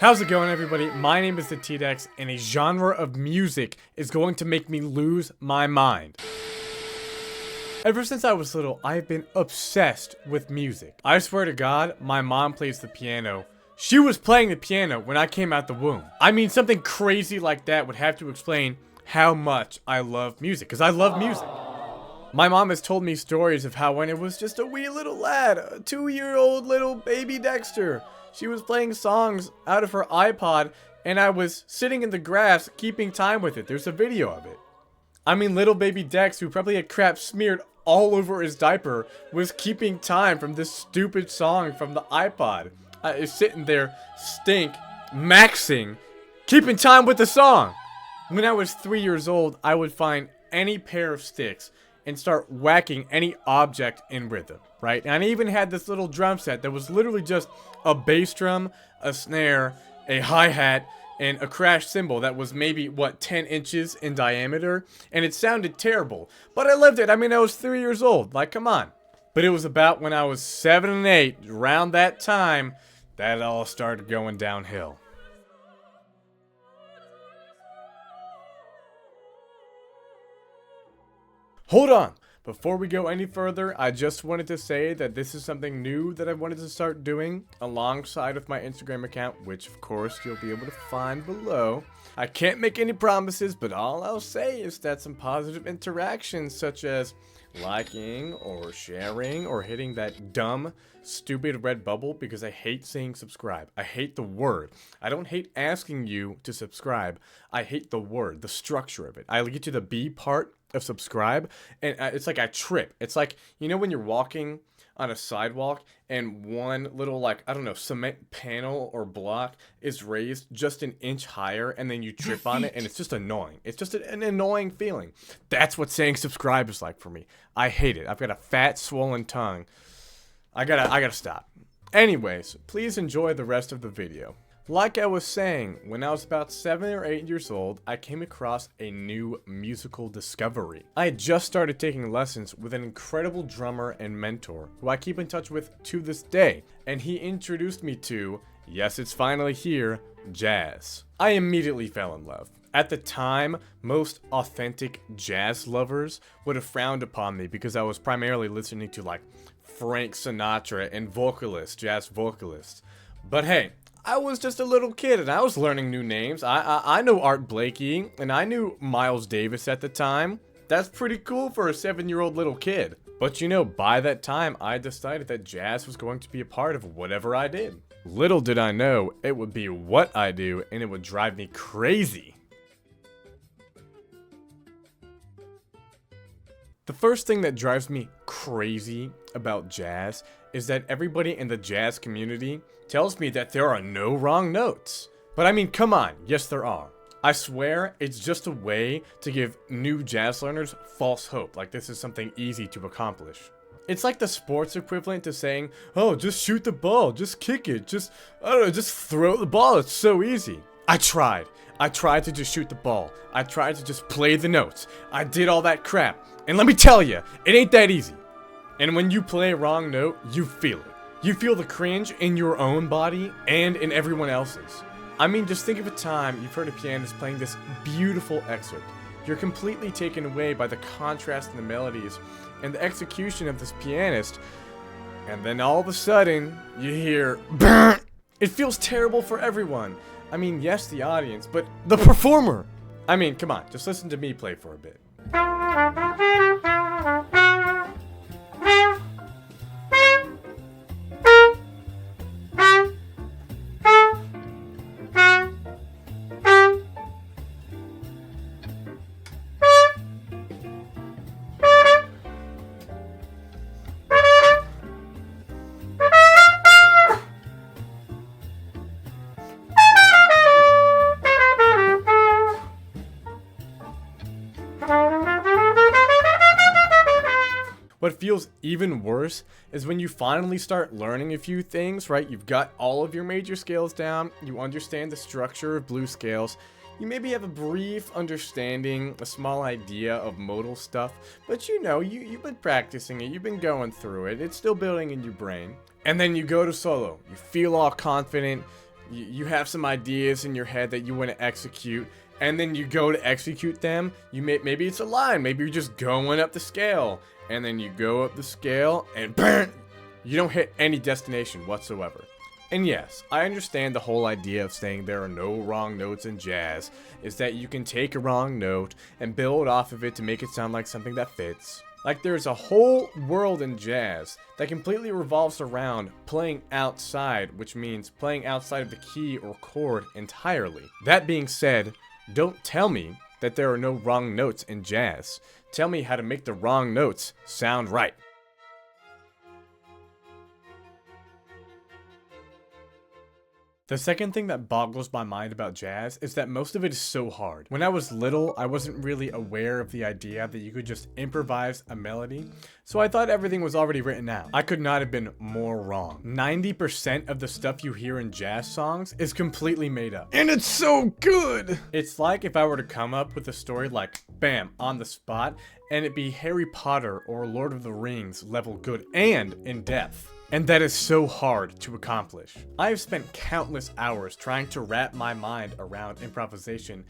How's it going, everybody? My name is the T-Dex, and a genre of music is going to make me lose my mind. Ever since I was little, I've been obsessed with music. I swear to God, my mom plays the piano. She was playing the piano when I came out the womb. I mean, something crazy like that would have to explain how much I love music, because I love music. My mom has told me stories of how when it was just a wee little lad, a 2-year-old little baby Dexter, she was playing songs out of her iPod, and I was sitting in the grass keeping time with it. There's a video of it. I mean, little baby Dex, who probably had crap smeared all over his diaper, was keeping time from this stupid song from the iPod. Is sitting there, maxing, keeping time with the song. When I was 3 years old, I would find any pair of sticks and start whacking any object in rhythm, right? And I even had this little drum set that was literally just a bass drum, a snare, a hi-hat, and a crash cymbal that was maybe, 10 inches in diameter? And it sounded terrible, but I loved it. I mean, I was 3 years old, like, come on. But it was about when I was 7 and 8, around that time, that it all started going downhill. Hold on! Before we go any further, I just wanted to say that this is something new that I wanted to start doing alongside of my Instagram account, which of course you'll be able to find below. I can't make any promises, but all I'll say is that some positive interactions such as liking or sharing or hitting that dumb, stupid red bubble, because I hate saying subscribe. I hate the word. I don't hate asking you to subscribe. I hate the word, the structure of it. I get to the B part of subscribe, and it's like I trip. It's like, you know when you're walking on a sidewalk and one little, like, I don't know, cement panel or block is raised just an inch higher, and then you trip on it, and it's just annoying. It's just an annoying feeling. That's what saying subscribe is like for me. I hate it. I've got a fat, swollen tongue. I gotta stop. Anyways, please enjoy the rest of the video. Like I was saying, when I was about 7 or 8 years old, I came across a new musical discovery. I had just started taking lessons with an incredible drummer and mentor, who I keep in touch with to this day, and he introduced me to, yes, it's finally here, jazz. I immediately fell in love. At the time, most authentic jazz lovers would have frowned upon me because I was primarily listening to, like, Frank Sinatra and jazz vocalists. But hey, I was just a little kid and I was learning new names. I know Art Blakey and I knew Miles Davis at the time. That's pretty cool for a 7-year-old little kid. But you know, by that time, I decided that jazz was going to be a part of whatever I did. Little did I know, it would be what I do and it would drive me crazy. The first thing that drives me crazy about jazz is that everybody in the jazz community tells me that there are no wrong notes. But I mean, come on, yes there are. I swear, it's just a way to give new jazz learners false hope, like this is something easy to accomplish. It's like the sports equivalent to saying, oh, just shoot the ball, just kick it, I don't know, just throw the ball, it's so easy. I tried to just shoot the ball. I tried to just play the notes. I did all that crap. And let me tell you, it ain't that easy. And when you play a wrong note, you feel it. You feel the cringe in your own body and in everyone else's. I mean, just think of a time you've heard a pianist playing this beautiful excerpt. You're completely taken away by the contrast in the melodies and the execution of this pianist. And then all of a sudden, you hear, BRRRR! It feels terrible for everyone. I mean, yes, the audience, but the performer! I mean, come on, just listen to me play for a bit. What feels even worse is when you finally start learning a few things, right? You've got all of your major scales down, you understand the structure of blues scales, you maybe have a brief understanding, a small idea of modal stuff, but you know, you've been practicing it, you've been going through it, it's still building in your brain. And then you go to solo, you feel all confident, You have some ideas in your head that you want to execute, and then you go to execute them. Maybe it's a line, maybe you're just going up the scale, and then you go up the scale and burn, you don't hit any destination whatsoever. And yes, I understand the whole idea of saying there are no wrong notes in jazz is that you can take a wrong note and build off of it to make it sound like something that fits. Like, there's a whole world in jazz that completely revolves around playing outside, which means playing outside of the key or chord entirely. That being said, don't tell me that there are no wrong notes in jazz. Tell me how to make the wrong notes sound right. The second thing that boggles my mind about jazz is that most of it is so hard. When I was little, I wasn't really aware of the idea that you could just improvise a melody, so I thought everything was already written out. I could not have been more wrong. 90% of the stuff you hear in jazz songs is completely made up. And it's so good! It's like if I were to come up with a story like, bam, on the spot, and it be Harry Potter or Lord of the Rings level good and in depth. And that is so hard to accomplish. I have spent countless hours trying to wrap my mind around improvisation.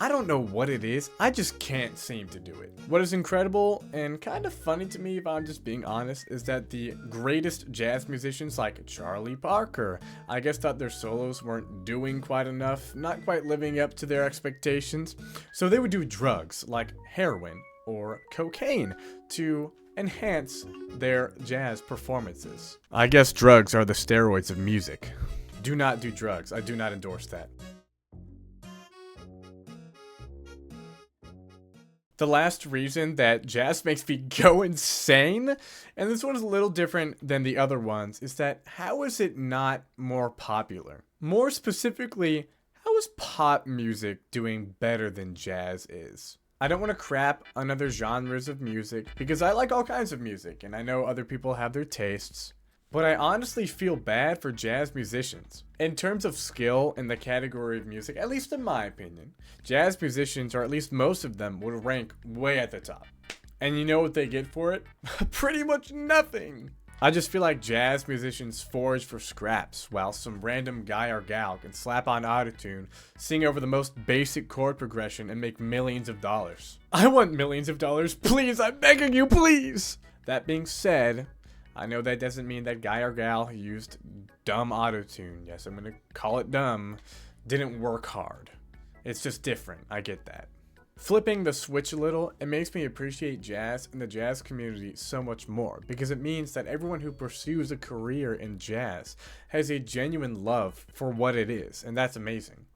I don't know what it is, I just can't seem to do it. What is incredible and kind of funny to me, if I'm just being honest, is that the greatest jazz musicians like Charlie Parker, I guess, thought their solos weren't doing quite enough, not quite living up to their expectations, so they would do drugs like heroin or cocaine to enhance their jazz performances. I guess drugs are the steroids of music. Do not do drugs. I do not endorse that. The last reason that jazz makes me go insane, and this one is a little different than the other ones, is that how is it not more popular? More specifically, how is pop music doing better than jazz is? I don't want to crap on other genres of music, because I like all kinds of music, and I know other people have their tastes, but I honestly feel bad for jazz musicians. In terms of skill in the category of music, at least in my opinion, jazz musicians, or at least most of them, would rank way at the top. And you know what they get for it? Pretty much nothing! I just feel like jazz musicians forage for scraps, while some random guy or gal can slap on autotune, sing over the most basic chord progression, and make millions of dollars. I want millions of dollars, please, I'm begging you, please! That being said, I know that doesn't mean that guy or gal who used dumb autotune, yes, I'm gonna call it dumb, didn't work hard. It's just different, I get that. Flipping the switch a little, it makes me appreciate jazz and the jazz community so much more, because it means that everyone who pursues a career in jazz has a genuine love for what it is, and that's amazing.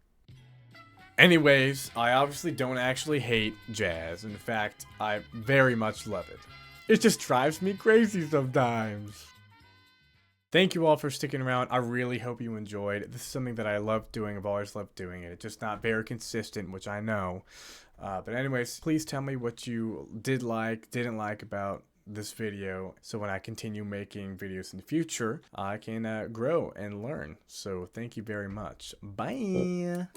Anyways, I obviously don't actually hate jazz. In fact, I very much love it. It just drives me crazy sometimes. Thank you all for sticking around. I really hope you enjoyed. This is something that I love doing. I've always loved doing it. It's just not very consistent, which I know. But anyways, please tell me what you didn't like about this video, so when I continue making videos in the future, I can grow and learn. So thank you very much. Bye!